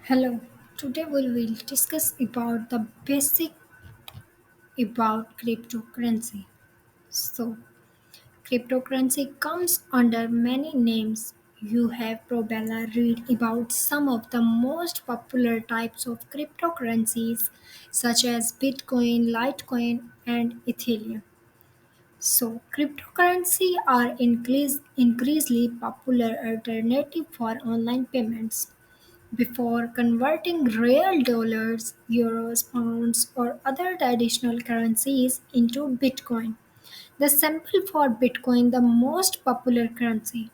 Hello, today we will discuss about the basic about cryptocurrency. So, cryptocurrency comes under many names. You have probably read about some of the most popular types of cryptocurrencies such as Bitcoin, Litecoin and Ethereum. So, cryptocurrency are increasingly popular alternative for online payments. Before converting real dollars, euros, pounds, or other traditional currencies into Bitcoin. The sample for Bitcoin, the most popular currency.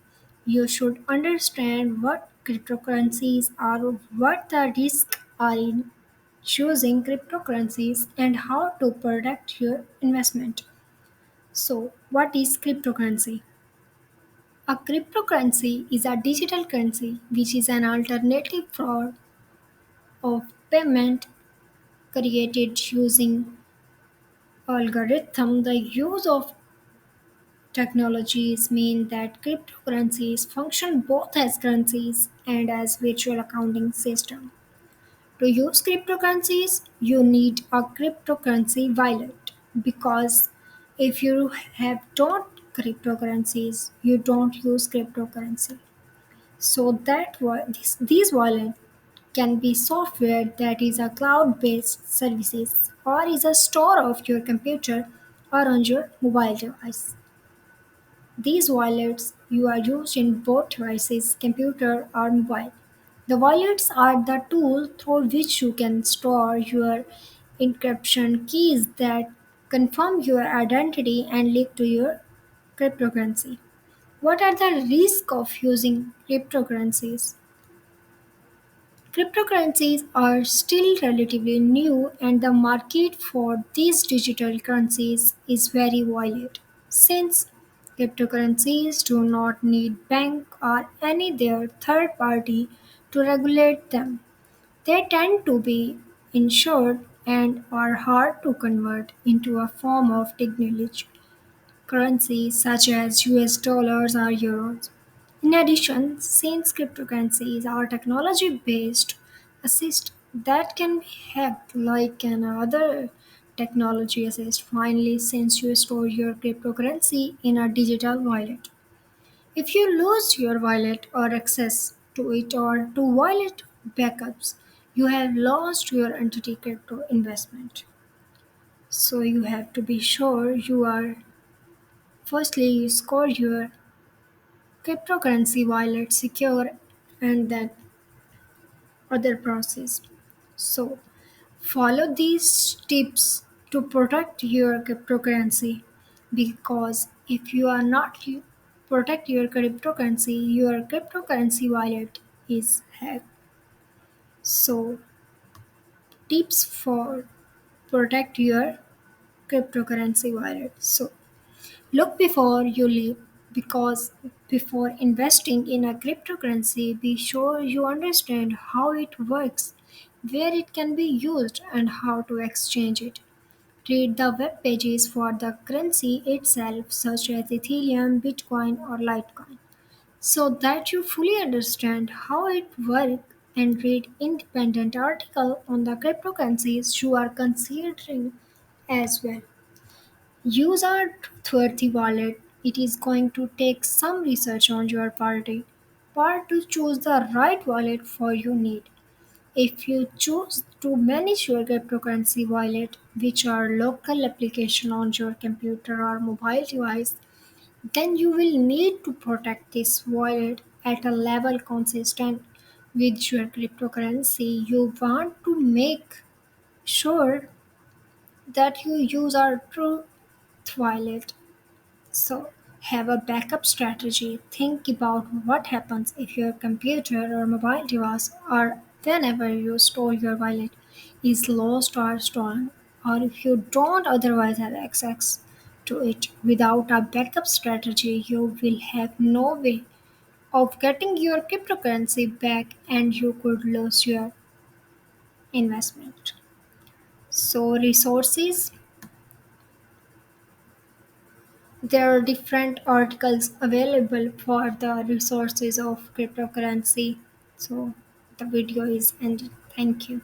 You should understand what cryptocurrencies are, what the risks are in choosing cryptocurrencies, and how to protect your investment. So, what is cryptocurrency? A cryptocurrency is a digital currency which is an alternative for of payment created using algorithm. The use of technologies mean that cryptocurrencies function both as currencies and as virtual accounting system. To use cryptocurrencies, you need a cryptocurrency wallet because if you have don't cryptocurrencies, you don't use cryptocurrency. So these wallets can be software that is a cloud-based services or is a store of your computer or on your mobile device. These wallets you are used in both devices, computer or mobile. The wallets are the tool through which you can store your encryption keys that confirm your identity and link to your cryptocurrency. What are the risks of using cryptocurrencies? Cryptocurrencies are still relatively new, and the market for these digital currencies is very volatile. Since cryptocurrencies do not need bank or any their third party to regulate them, they tend to be insured and are hard to convert into a form of technology currencies such as US dollars or euros. In addition, since cryptocurrencies are technology based assist that can be hacked like another technology assist. Finally, since you store your cryptocurrency in a digital wallet, if you lose your wallet or access to it or to wallet backups, you have lost your entity crypto investment. So you have to be sure you are firstly you score your cryptocurrency wallet secure and then other process. So follow these tips to protect your cryptocurrency because if you are not protect your cryptocurrency wallet is hacked. So tips for protect your cryptocurrency wallet. So look before you leave because before investing in a cryptocurrency, be sure you understand how it works, where it can be used, and how to exchange it. Read the web pages for the currency itself, such as Ethereum, Bitcoin, or Litecoin, so that you fully understand how it works and read independent article on the cryptocurrencies you are considering as well. Use our trustworthy wallet. It is going to take some research on your part to choose the right wallet for your need. If you choose to manage your cryptocurrency wallet, which are local application on your computer or mobile device, then you will need to protect this wallet at a level consistent with your cryptocurrency. You want to make sure that you use our true wallet. So, have a backup strategy. Think about what happens if your computer or mobile device or whenever you store your wallet is lost or stolen, or if you don't otherwise have access to it. Without a backup strategy, you will have no way of getting your cryptocurrency back and you could lose your investment. So, resources. There are different articles available for the resources of cryptocurrency. So the video is ended. Thank you.